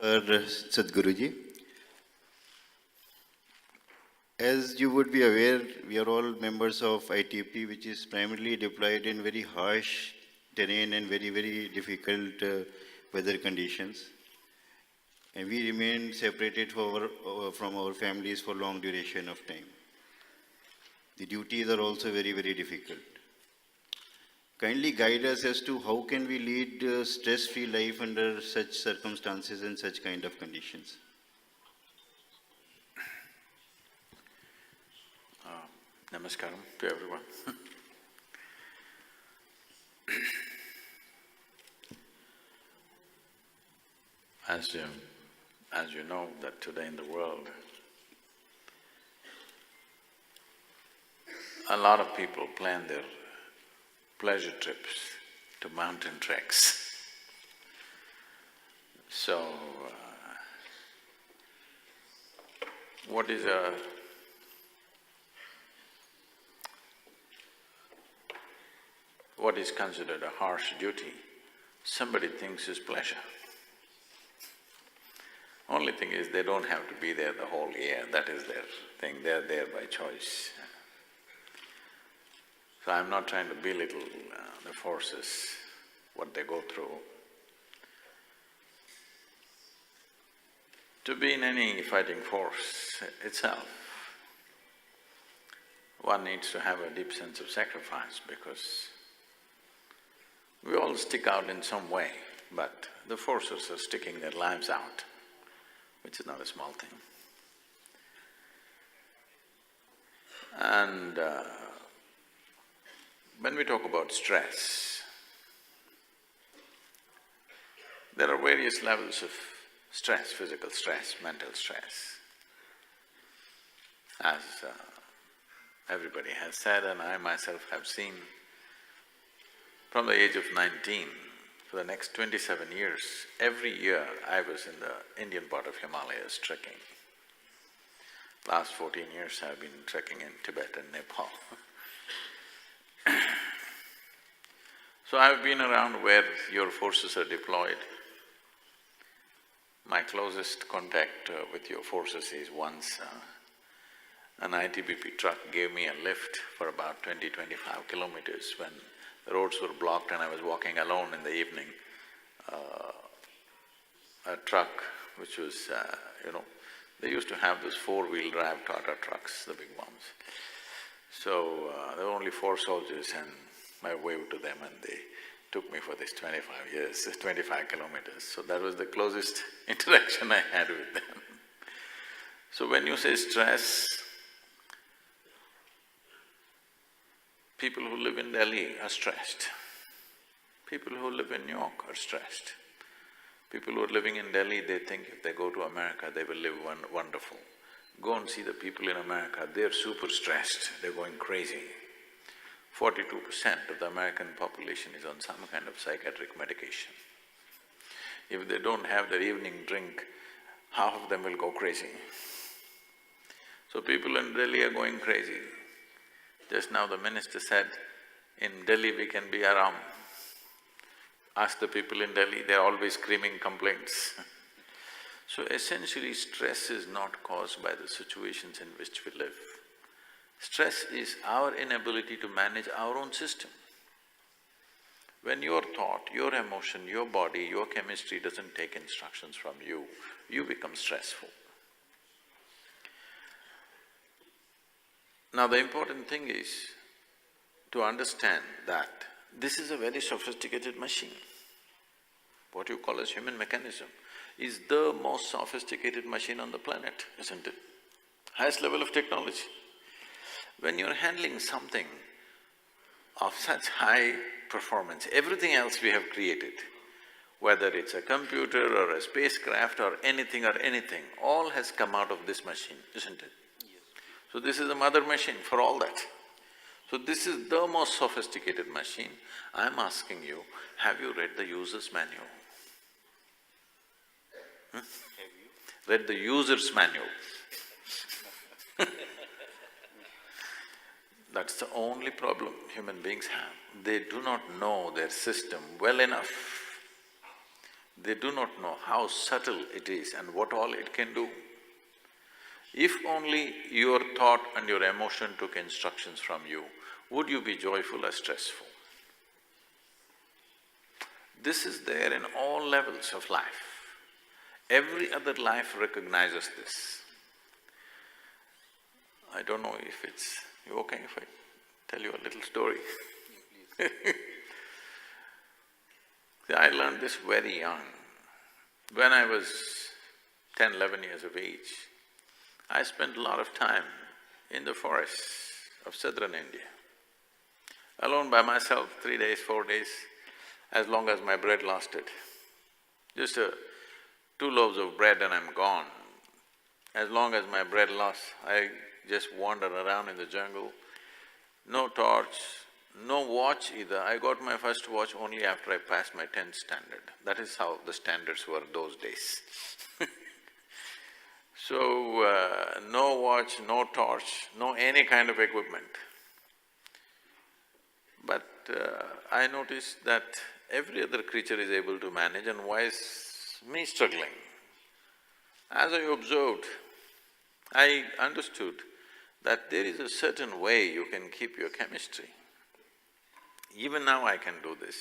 Namaskar, Sadhguruji. As you would be aware, we are all members of ITBP, which is primarily deployed in very harsh terrain and very difficult weather conditions. And we remain separated from our families for long duration of time. The duties are also very difficult. Kindly guide us as to how can we lead stress-free life under such circumstances and such kind of conditions. Namaskaram to everyone. As you know that today in the world, a lot of people plan their pleasure trips to mountain treks. So, what is considered a harsh duty, somebody thinks is pleasure. Only thing is they don't have to be there the whole year, that is their thing, they're there by choice. So I'm not trying to belittle the forces, what they go through. To be in any fighting force itself, one needs to have a deep sense of sacrifice because we all stick out in some way, but the forces are sticking their lives out, which is not a small thing. And when we talk about stress, there are various levels of stress, physical stress, mental stress. As everybody has said and I myself have seen, from the age of 19, for the next 27 years, every year I was in the Indian part of Himalayas trekking. Last 14 years I've been trekking in Tibet and Nepal. So I've been around where your forces are deployed. My closest contact with your forces is once an ITBP truck gave me a lift for about 20-25 kilometers when the roads were blocked and I was walking alone in the evening. A truck which was, they used to have those four-wheel drive Tata trucks, the big ones. So there were only 4 soldiers and I waved to them and they took me for this 25 kilometers. So that was the closest interaction I had with them. So when you say stress, people who live in Delhi are stressed. People who live in New York are stressed. People who are living in Delhi, they think if they go to America, they will live wonderful. Go and see the people in America, they're super stressed, they're going crazy. 42% of the American population is on some kind of psychiatric medication. If they don't have their evening drink, half of them will go crazy. So people in Delhi are going crazy. Just now the minister said, in Delhi we can be aram. Ask the people in Delhi, they're always screaming complaints. So essentially, stress is not caused by the situations in which we live. Stress is our inability to manage our own system. When your thought, your emotion, your body, your chemistry doesn't take instructions from you, you become stressful. Now the important thing is to understand that this is a very sophisticated machine. What you call as human mechanism is the most sophisticated machine on the planet, isn't it? Highest level of technology. When you're handling something of such high performance, everything else we have created, whether it's a computer or a spacecraft or anything, all has come out of this machine, isn't it? Yes. So this is the mother machine for all that. So this is the most sophisticated machine. I'm asking you, have you read the user's manual? Have you? Read the user's manual. That's the only problem human beings have. They do not know their system well enough. They do not know how subtle it is and what all it can do. If only your thought and your emotion took instructions from you, would you be joyful or stressful? This is there in all levels of life. Every other life recognizes this. I don't know if it's… you okay if I tell you a little story? See, I learned this very young. When I was 10, 11 years of age, I spent a lot of time in the forests of southern India, alone by myself, 3 days, 4 days, as long as my bread lasted. Just 2 loaves of bread and I'm gone. As long as my bread lasts, I just wander around in the jungle. No torch, no watch either. I got my first watch only after I passed my 10th standard. That is how the standards were those days. So, no watch, no torch, no any kind of equipment. But I noticed that every other creature is able to manage, and why is me struggling? As I observed, I understood that there is a certain way you can keep your chemistry. Even now I can do this.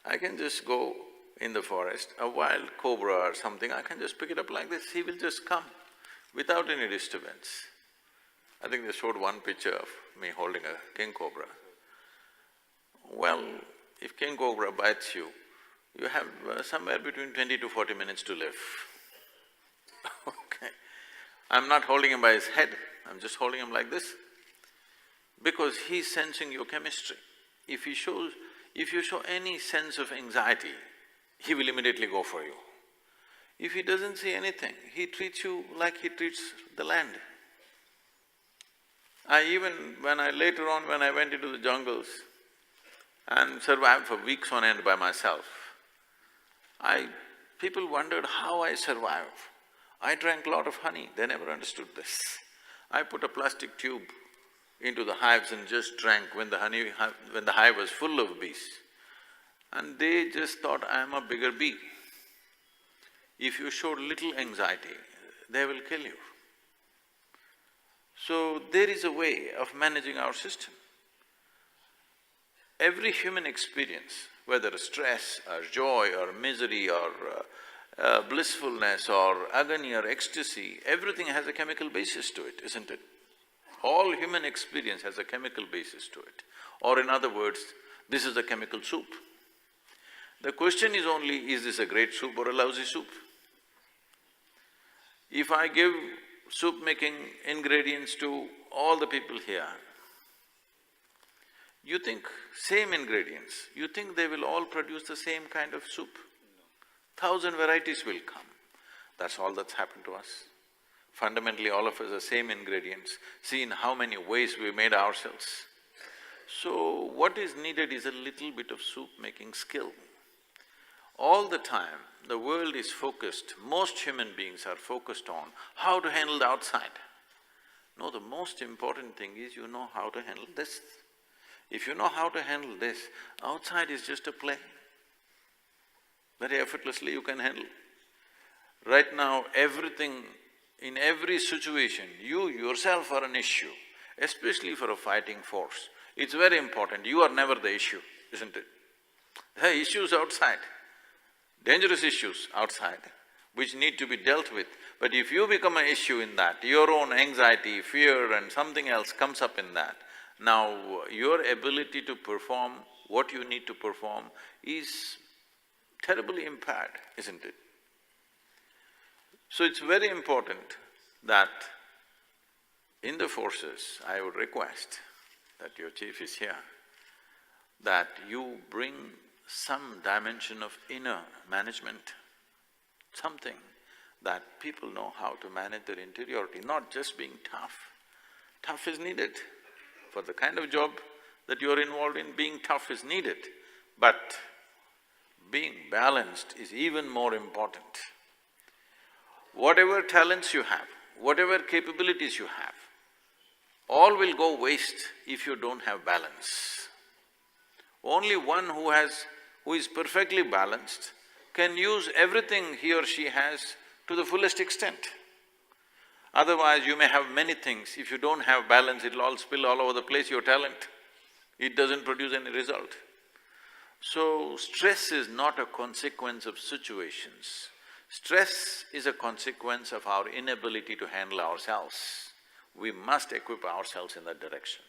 I can just go in the forest, a wild cobra or something, I can just pick it up like this, he will just come without any disturbance. I think they showed one picture of me holding a king cobra. Well, if king cobra bites you, you have somewhere between 20 to 40 minutes to live. Okay. I'm not holding him by his head, I'm just holding him like this, because he's sensing your chemistry. If you show any sense of anxiety, he will immediately go for you. If he doesn't see anything, he treats you like he treats the land. Later on when I went into the jungles and survived for weeks on end by myself, people wondered how I survived. I drank a lot of honey, they never understood this. I put a plastic tube into the hives and just drank when the hive was full of bees. And they just thought I am a bigger bee. If you showed little anxiety, they will kill you. So there is a way of managing our system. Every human experience, whether stress or joy or misery or blissfulness or agony or ecstasy, everything has a chemical basis to it, isn't it? All human experience has a chemical basis to it. Or in other words, this is a chemical soup. The question is only, is this a great soup or a lousy soup? If I give soup-making ingredients to all the people here, you think same ingredients, you think they will all produce the same kind of soup? 1,000 varieties will come. That's all that's happened to us. Fundamentally, all of us are same ingredients. See in how many ways we made ourselves. So, what is needed is a little bit of soup-making skill. All the time, the world is focused, most human beings are focused on how to handle the outside. No, the most important thing is you know how to handle this. If you know how to handle this, outside is just a play. Very effortlessly you can handle. Right now, everything, in every situation, you yourself are an issue, especially for a fighting force. It's very important, you are never the issue, isn't it? There are issues outside, dangerous issues outside, which need to be dealt with. But if you become an issue in that, your own anxiety, fear and something else comes up in that, now your ability to perform what you need to perform is terribly impaired, isn't it? So it's very important that in the forces, I would request that your chief is here, that you bring some dimension of inner management, something that people know how to manage their interiority, not just being tough. Tough is needed. For the kind of job that you're involved in, being tough is needed, but being balanced is even more important. Whatever talents you have, whatever capabilities you have, all will go waste if you don't have balance. Only one who is perfectly balanced can use everything he or she has to the fullest extent. Otherwise, you may have many things. If you don't have balance, it'll all spill all over the place, your talent. It doesn't produce any result. So, stress is not a consequence of situations. Stress is a consequence of our inability to handle ourselves. We must equip ourselves in that direction.